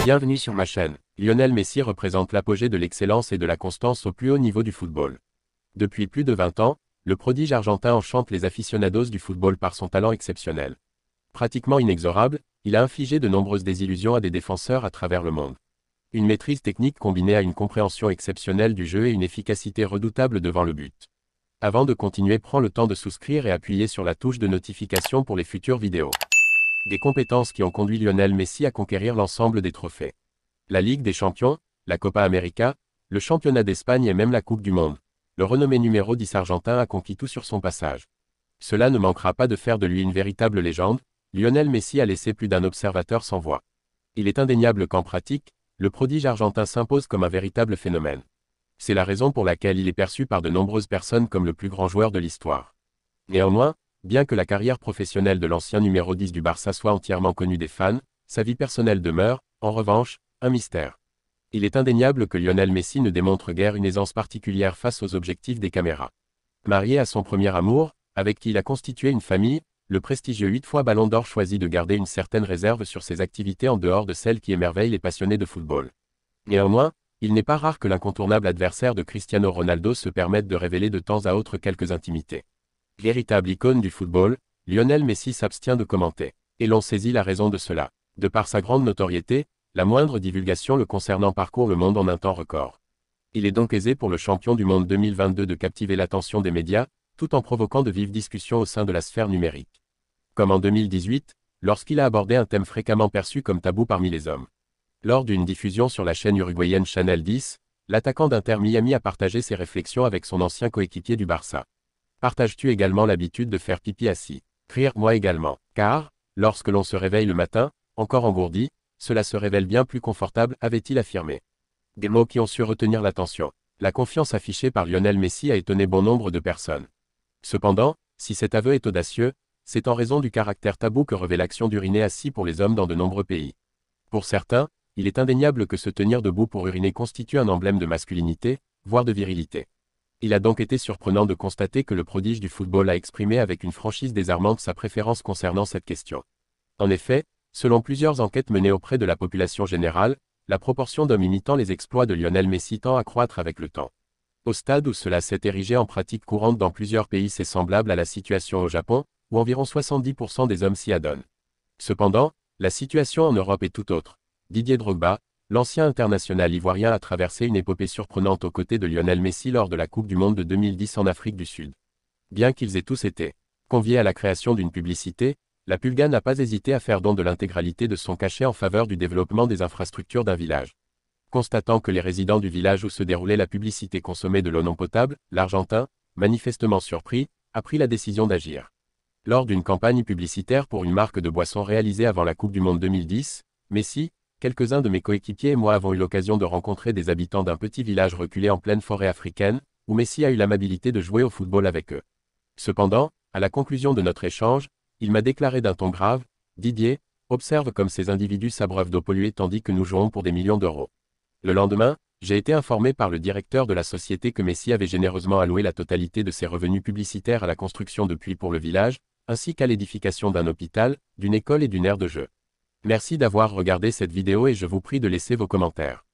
Bienvenue sur ma chaîne. Lionel Messi représente l'apogée de l'excellence et de la constance au plus haut niveau du football. Depuis plus de 20 ans, le prodige argentin enchante les aficionados du football par son talent exceptionnel. Pratiquement inexorable, il a infligé de nombreuses désillusions à des défenseurs à travers le monde. Une maîtrise technique combinée à une compréhension exceptionnelle du jeu et une efficacité redoutable devant le but. Avant de continuer, prends le temps de souscrire et appuyer sur la touche de notification pour les futures vidéos. Des compétences qui ont conduit Lionel Messi à conquérir l'ensemble des trophées. La Ligue des Champions, la Copa América, le Championnat d'Espagne et même la Coupe du Monde. Le renommé numéro 10 argentin a conquis tout sur son passage. Cela ne manquera pas de faire de lui une véritable légende. Lionel Messi a laissé plus d'un observateur sans voix. Il est indéniable qu'en pratique, le prodige argentin s'impose comme un véritable phénomène. C'est la raison pour laquelle il est perçu par de nombreuses personnes comme le plus grand joueur de l'histoire. Néanmoins, bien que la carrière professionnelle de l'ancien numéro 10 du Barça soit entièrement connue des fans, sa vie personnelle demeure, en revanche, un mystère. Il est indéniable que Lionel Messi ne démontre guère une aisance particulière face aux objectifs des caméras. Marié à son premier amour, avec qui il a constitué une famille, le prestigieux 8 fois Ballon d'Or choisit de garder une certaine réserve sur ses activités en dehors de celles qui émerveillent les passionnés de football. Néanmoins, il n'est pas rare que l'incontournable adversaire de Cristiano Ronaldo se permette de révéler de temps à autre quelques intimités. Véritable icône du football, Lionel Messi s'abstient de commenter. Et l'on saisit la raison de cela. De par sa grande notoriété, la moindre divulgation le concernant parcourt le monde en un temps record. Il est donc aisé pour le champion du monde 2022 de captiver l'attention des médias, tout en provoquant de vives discussions au sein de la sphère numérique. Comme en 2018, lorsqu'il a abordé un thème fréquemment perçu comme tabou parmi les hommes. Lors d'une diffusion sur la chaîne uruguayenne Channel 10, l'attaquant d'Inter Miami a partagé ses réflexions avec son ancien coéquipier du Barça. Partages-tu également l'habitude de faire pipi assis? Rire, moi également. Car, lorsque l'on se réveille le matin, encore engourdi, cela se révèle bien plus confortable, avait-il affirmé. Des mots qui ont su retenir l'attention. La confiance affichée par Lionel Messi a étonné bon nombre de personnes. Cependant, si cet aveu est audacieux, c'est en raison du caractère tabou que revêt l'action d'uriner assis pour les hommes dans de nombreux pays. Pour certains, il est indéniable que se tenir debout pour uriner constitue un emblème de masculinité, voire de virilité. Il a donc été surprenant de constater que le prodige du football a exprimé avec une franchise désarmante sa préférence concernant cette question. En effet, selon plusieurs enquêtes menées auprès de la population générale, la proportion d'hommes imitant les exploits de Lionel Messi tend à croître avec le temps. Au stade où cela s'est érigé en pratique courante dans plusieurs pays, c'est semblable à la situation au Japon, où environ 70% des hommes s'y adonnent. Cependant, la situation en Europe est tout autre. Didier Drogba, l'ancien international ivoirien, a traversé une épopée surprenante aux côtés de Lionel Messi lors de la Coupe du Monde de 2010 en Afrique du Sud. Bien qu'ils aient tous été conviés à la création d'une publicité, la Pulga n'a pas hésité à faire don de l'intégralité de son cachet en faveur du développement des infrastructures d'un village. Constatant que les résidents du village où se déroulait la publicité consommaient de l'eau non potable, l'Argentin, manifestement surpris, a pris la décision d'agir. Lors d'une campagne publicitaire pour une marque de boissons réalisée avant la Coupe du Monde 2010, Messi, quelques-uns de mes coéquipiers et moi avons eu l'occasion de rencontrer des habitants d'un petit village reculé en pleine forêt africaine, où Messi a eu l'amabilité de jouer au football avec eux. Cependant, à la conclusion de notre échange, il m'a déclaré d'un ton grave: « Didier, observe comme ces individus s'abreuvent d'eau polluée tandis que nous jouons pour des millions d'euros. » Le lendemain, j'ai été informé par le directeur de la société que Messi avait généreusement alloué la totalité de ses revenus publicitaires à la construction de puits pour le village, ainsi qu'à l'édification d'un hôpital, d'une école et d'une aire de jeu. Merci d'avoir regardé cette vidéo et je vous prie de laisser vos commentaires.